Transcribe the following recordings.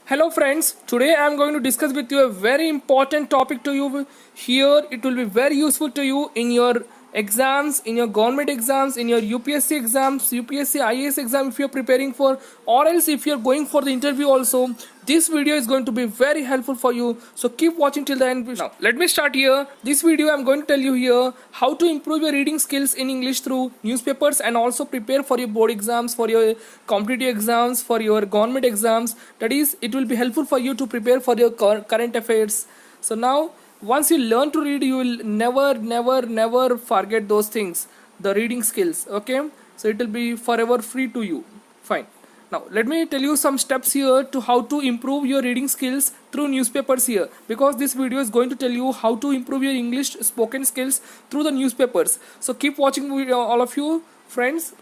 Hello friends, today I am going to discuss with you a very important topic to you here. It will be very useful to you in your exams, in your government exams, in your UPSC exams, UPSC IAS exam if you are preparing for, or else if you are going for the interview also. This video is going to be very helpful for you, so keep watching till the end. Now let me start here. This video I am going to tell you here how to improve your reading skills in English through newspapers and also prepare for your board exams, for your competitive exams, for your government exams. That is, it will be helpful for you to prepare for your current affairs. So now once you learn to read, you will never forget those things, the reading skills. Okay, so it will be forever free to you. Fine. Now let me tell you some steps here to how to improve your reading skills through newspapers here, because this video is going to tell you how to improve your English spoken skills through the newspapers. So keep watching video, all of you friends.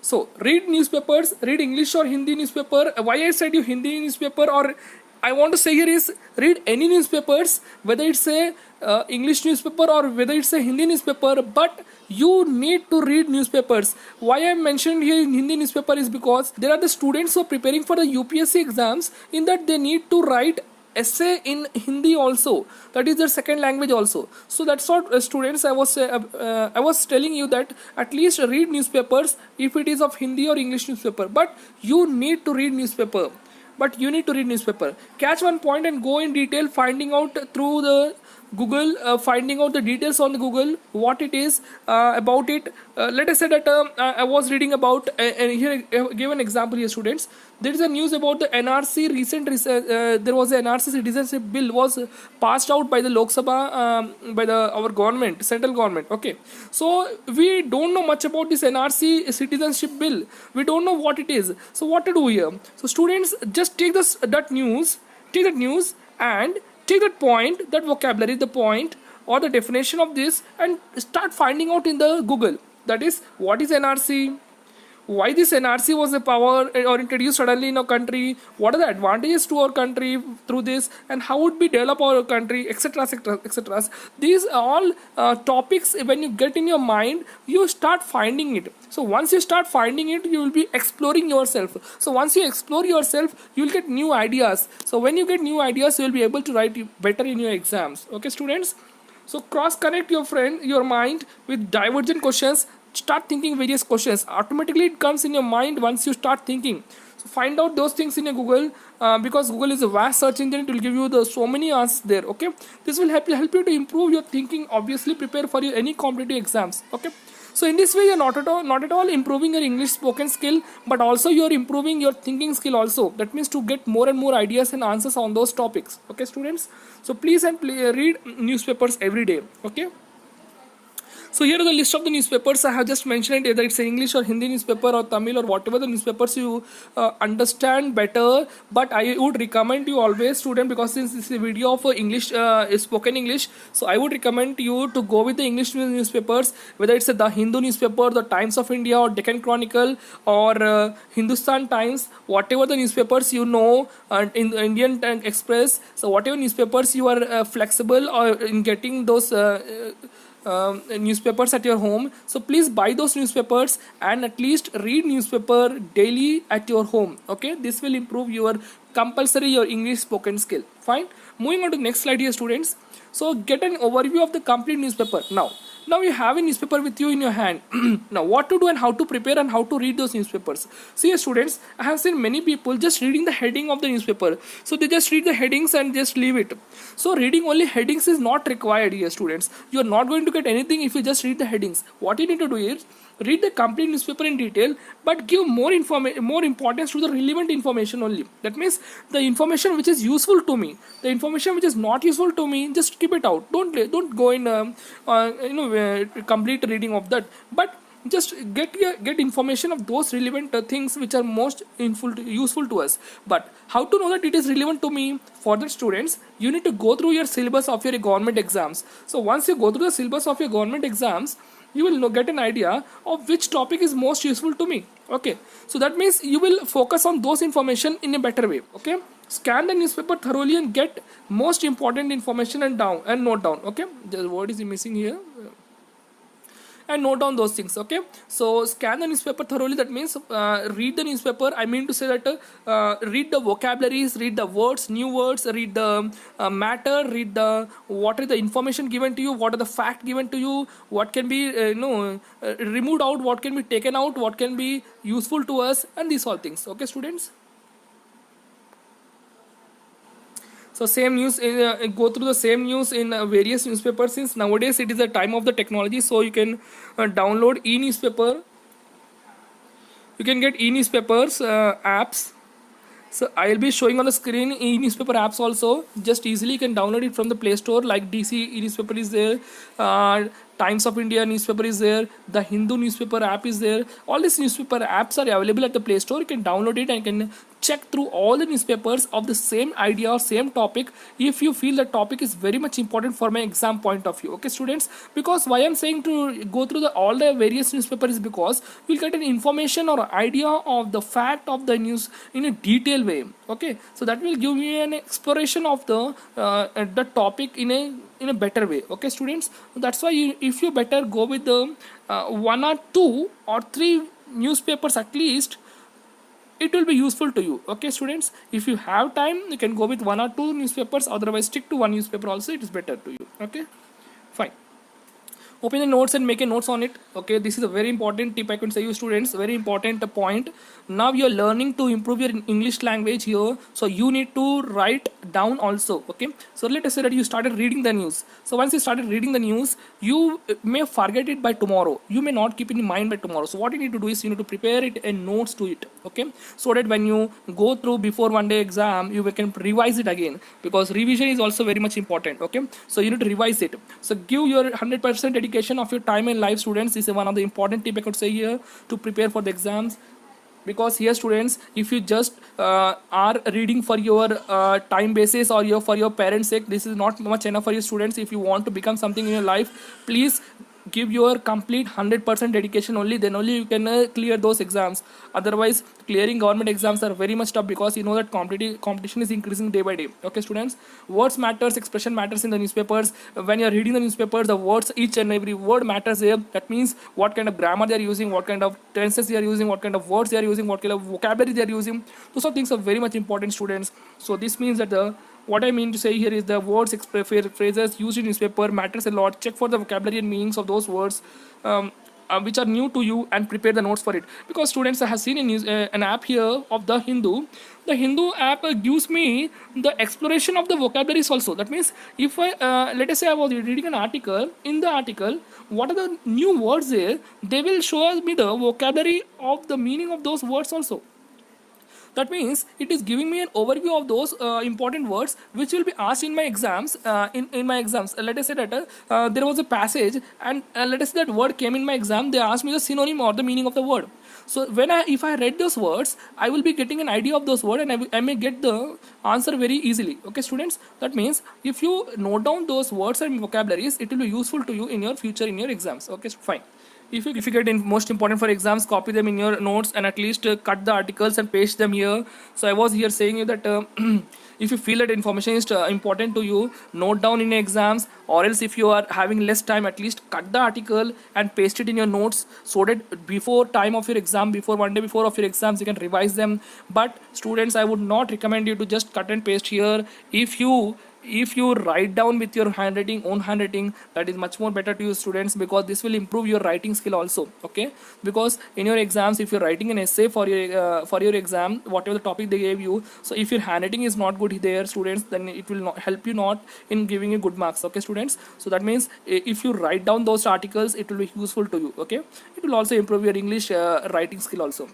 So read newspapers, read English or Hindi newspaper. Why I said you Hindi newspaper, or I want to say here is read any newspapers, whether it's a English newspaper or whether it's a Hindi newspaper, but you need to read newspapers. Why I mentioned here in Hindi newspaper is because there are the students who are preparing for the UPSC exams, in that they need to write essay in Hindi also, that is their second language also. So that's what students, I was telling you that at least read newspapers if it is of Hindi or English newspaper, but you need to read newspaper. Catch one point and go in detail, finding out through the Google, finding out the details on the Google, what it is about it. Let us say that I was reading about, and here I give an example here, students. There is a news about the NRC there was an NRC citizenship bill was passed out by the Lok Sabha, by the our government, central government. Okay, so we don't know much about this NRC citizenship bill. We don't know what it is. So what to do here? So students, just take take that news and take that point, that vocabulary, the point or the definition of this, and start finding out in the Google. That is, what is NRC, why this NRC was a power or introduced suddenly in our country, what are the advantages to our country through this, and how would we develop our country, etc., etc., etc. These are all topics. When you get in your mind, you start finding it. So once you start finding it, you will be exploring yourself. So once you explore yourself, you will get new ideas. So when you get new ideas, you will be able to write better in your exams. Okay, students. So cross connect your mind with divergent questions. Start thinking various questions. Automatically it comes in your mind once you start thinking. So find out those things in your Google, because Google is a vast search engine. It will give you the so many answers there. Okay, this will help you to improve your thinking. Obviously, prepare for your any competitive exams. Okay. So in this way, you're not at all improving your English spoken skill, but also you're improving your thinking skill also. That means to get more and more ideas and answers on those topics. Okay, students. So please read newspapers every day. Okay. So here are the list of the newspapers I have just mentioned, whether it's an English or Hindi newspaper or Tamil or whatever the newspapers you understand better. But I would recommend you always, student, because since this is a video of English, spoken English, so I would recommend you to go with the English newspapers, whether it's the Hindu newspaper, the Times of India, or Deccan Chronicle, or Hindustan Times, whatever the newspapers you know, in the Indian Express. So whatever newspapers you are flexible or in getting those. Newspapers at your home, so please buy those newspapers and at least read newspaper daily at your home. Okay, this will improve your compulsory your English spoken skill. Fine, moving on to the next slide here, students. So get an overview of the complete newspaper. Now you have a newspaper with you in your hand. Now what to do and how to prepare and how to read those newspapers. See, students, I have seen many people just reading the heading of the newspaper. So they just read the headings and just leave it. So reading only headings is not required here, students. You are not going to get anything if you just read the headings. What you need to do is read the complete newspaper in detail, but give more importance to the relevant information only. That means the information which is useful to me, the information which is not useful to me, just keep it out. Don't go in complete reading of that, but just get information of those relevant things which are most useful to us. But how to know that it is relevant to me? For the students, you need to go through your syllabus of your government exams. So once you go through the syllabus of your government exams, you will get an idea of which topic is most useful to me. Okay, so that means you will focus on those information in a better way. Okay, scan the newspaper thoroughly and get most important information and note down. Okay, the word is missing here. and note down those things. Okay, so scan the newspaper thoroughly. That means read the newspaper. I mean to say that read the vocabularies, read the words, new words, read the matter, read the what is the information given to you, what are the fact given to you, what can be removed out, what can be taken out, what can be useful to us, and these all things. Okay, students. So same news, go through the same news in various newspapers, since nowadays it is the time of the technology. So you can download e-newspaper. You can get e-newspapers apps. So I'll be showing on the screen e-newspaper apps also. Just easily you can download it from the Play Store. Like DC e-newspaper is there, Times of India newspaper is there, the Hindu newspaper app is there. All these newspaper apps are available at the Play Store. You can download it and can check through all the newspapers of the same idea or same topic if you feel the topic is very much important for my exam point of view. Okay, students, because why I'm saying to go through all the various newspapers is because you'll get an information or idea of the fact of the news in a detailed way. Okay, so that will give you an exploration of the topic in a better way. Okay, students, that's why if you better go with the one or two or three newspapers at least, it will be useful to you. Okay, students, if you have time you can go with one or two newspapers, otherwise stick to one newspaper also, it is better to you. Okay, fine. Open the notes and make a notes on it. Okay, this is a very important tip I can say you students, very important point. Now you are learning to improve your English language here, so you need to write down also. Okay, so let us say that you started reading the news. So once you started reading the news, you may forget it by tomorrow, you may not keep it in mind by tomorrow. So what you need to do is you need to prepare it and notes to it. Okay, so that when you go through before one day exam, you can revise it again, because revision is also very much important. Okay, so you need to revise it. So give your 100% dedication of your time and life, students. This is one of the important tip I could say here to prepare for the exams. Because here students, if you just are reading for your time basis or for your parents sake, this is not much enough for you students. If you want to become something in your life, please give your complete 100% dedication only, then only you can clear those exams. Otherwise clearing government exams are very much tough, because you know that competition is increasing day by day. Okay, students, words matters, expression matters in the newspapers. When you are reading the newspapers, the words, each and every word matters here. That means what kind of grammar they are using, what kind of tenses they are using, what kind of words they are using, what kind of vocabulary they are using. Those are things are very much important, students. So this means that what I mean to say here is the words, phrases used in newspaper matters a lot. Check for the vocabulary and meanings of those words which are new to you, and prepare the notes for it. Because students, I have seen an app here of the Hindu. The Hindu app gives me the exploration of the vocabularies also. That means if I let us say I was reading an article, in the article what are the new words there, they will show me the vocabulary of the meaning of those words also. That means it is giving me an overview of those important words which will be asked in my exams. In my exams, let us say that there was a passage, and let us say that word came in my exam. They asked me the synonym or the meaning of the word. So if I read those words, I will be getting an idea of those words, and I may get the answer very easily. Okay, students, that means if you note down those words and vocabularies, it will be useful to you in your future in your exams. Okay, fine. If you get most important for exams, copy them in your notes, and at least cut the articles and paste them here. So I was here saying you that if you feel that information is important to you, note down in your exams, or else if you are having less time, at least cut the article and paste it in your notes, so that before time of your exam, before one day before of your exams, you can revise them. But students, I would not recommend you to just cut and paste here. If you write down with your own handwriting, that is much more better to you, students, because this will improve your writing skill also. Okay, because in your exams, if you're writing an essay for your exam, whatever the topic they gave you, so if your handwriting is not good there, students, then it will not help you not in giving you good marks. Okay, students, so that means if you write down those articles, it will be useful to you. Okay, it will also improve your English writing skill also.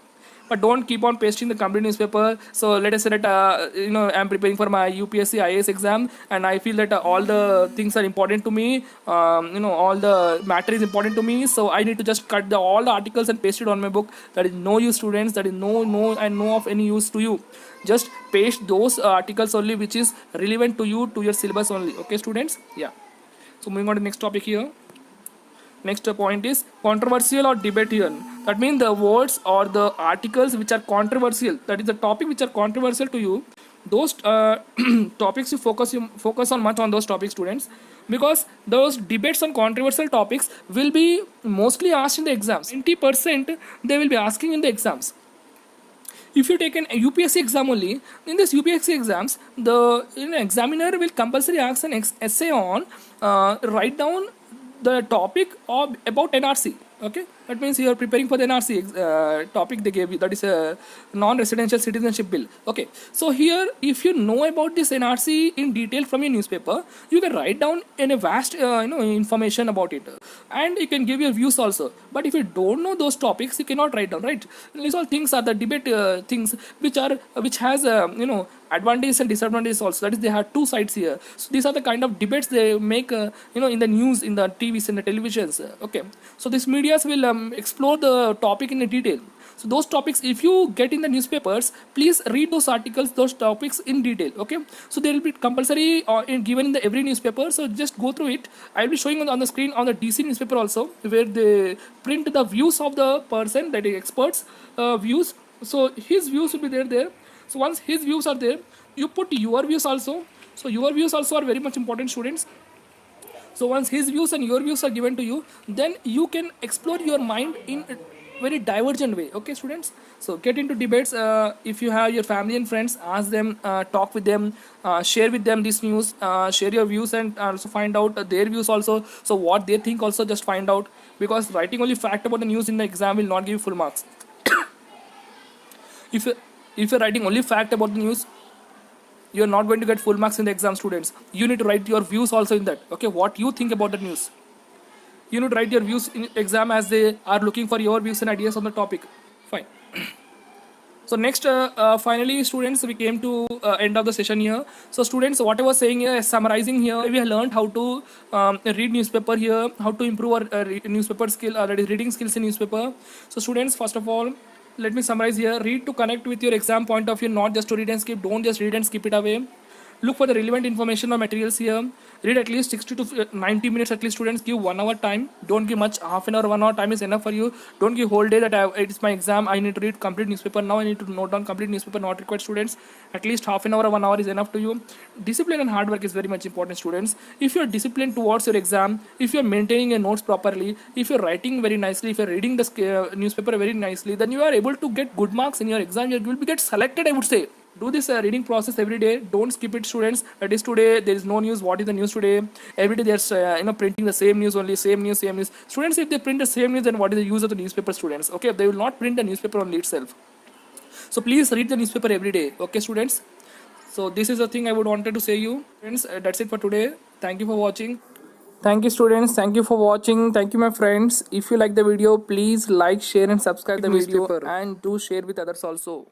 But don't keep on pasting the complete newspaper. So let us say that I'm preparing for my UPSC IAS exam, and I feel that all the things are important to me. All the matter is important to me. So I need to just cut all the articles and paste it on my book. That is no use, students. That is no of any use to you. Just paste those articles only which is relevant to you, to your syllabus only. Okay, students. Yeah. So moving on to the next topic here. Next point is controversial or debate here. That means the words or the articles which are controversial, that is the topic which are controversial to you, those topics you focus on much on those topics, students, because those debates on controversial topics will be mostly asked in the exams. 90% they will be asking in the exams. If you take an UPSC exam only, in this UPSC exams, the examiner will compulsory ask an essay on write down the topic of about NRC. Okay, that means you are preparing for the NRC topic they gave you, that is a non-residential citizenship bill. Okay, so here if you know about this NRC in detail from your newspaper, you can write down in a vast information about it, and you can give your views also. But if you don't know those topics, you cannot write down, right? These all things are the debate things which has advantages and disadvantages also. That is, they have two sides here. So these are the kind of debates they make in the news, in the TVs, in the televisions. Okay, so these medias will explore the topic in detail. So those topics, if you get in the newspapers, please read those articles, those topics in detail. Okay, so they will be compulsory given in the every newspaper, so just go through it. I'll be showing on the screen on the DC newspaper also, where they print the views of the person, that is experts views. So his views will be there. So once his views are there, you put your views also. So your views also are very much important, students. So once his views and your views are given to you, then you can explore your mind in a very divergent way. Okay, students. So get into debates. If you have your family and friends, ask them, talk with them, share with them this news, share your views, and also find out their views also. So what they think also, just find out, because writing only fact about the news in the exam will not give you full marks. if you, if you're writing only fact about the news, you're not going to get full marks in the exam, students. You need to write your views also in that. Okay, what you think about the news. You need to write your views in exam, as they are looking for your views and ideas on the topic. Fine. So next, finally, students, we came to end of the session here. So students, what I was saying here, summarizing here, we have learned how to read newspaper here, how to improve our newspaper skill, that is reading skills in newspaper. So students, first of all, let me summarize here. Read to connect with your exam point of view, not just to read and skip. Don't just read and skip it away. Look for the relevant information or materials here. Read at least 60 to 90 minutes at least, students. Give 1 hour time. Don't give much. Half an hour, 1 hour time is enough for you. Don't give whole day that it's my exam, I need to read complete newspaper. Now I need to note down complete newspaper. Not required, students. At least half an hour or 1 hour is enough to you. Discipline and hard work is very much important, students. If you're disciplined towards your exam, if you're maintaining your notes properly, if you're writing very nicely, if you're reading the newspaper very nicely, then you are able to get good marks in your exam. You will be get selected, I would say. Do this reading process every day. Don't skip it, students. That is, today there is no news. What is the news today? Every day they're printing the same news, only same news. Students, if they print the same news, then what is the use of the newspaper, students? Okay, they will not print the newspaper only itself. So please read the newspaper every day. Okay, students. So this is the thing I would wanted to say you, friends. That's it for today. Thank you for watching. Thank you, students. Thank you for watching. Thank you, my friends. If you like the video, please like, share, and subscribe the video, and do share with others also.